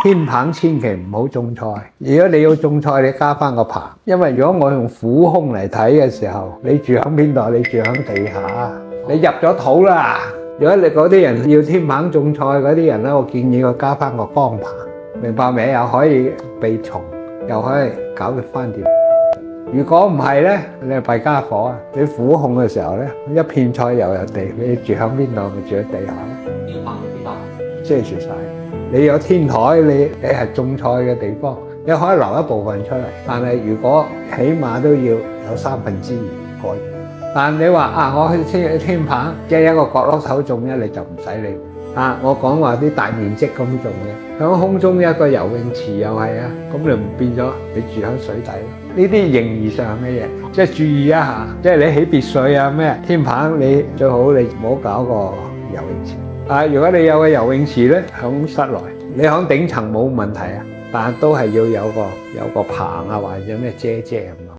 天棚千祈唔好種菜。如果你要種菜，你加翻個棚，因為如果我用俯空嚟睇嘅時候，你住喺邊度？你住喺地下，你入咗土啦。如果你嗰啲人要天棚種菜嗰啲人咧，我建議佢加翻個光棚，明白未？又可以避蟲，又可以搞得翻掂。如果唔係咧，你係弊家伙啊！你俯控嘅時候咧，一片菜又有地，你住喺邊度？咪住喺地下咯。天棚邊度？遮住晒。你有天台，你係種菜嘅地方，你可以留一部分出嚟。但係如果起碼都要有2/3改。但你話啊，我去天棚，即係一個角落頭種咧，你就唔使理。啊，我講話啲大面積咁種嘅，響空中一個游泳池又係啊，咁你唔變咗你住喺水底咯？呢啲形而上嘅嘢，即係注意一下。即係你起別墅啊咩天棚，你最好你唔好搞個游泳池。啊，如果你有個游泳池咧，響室內，你響頂層冇問題啊，但都係要有個棚啊，或者咩遮咁咯。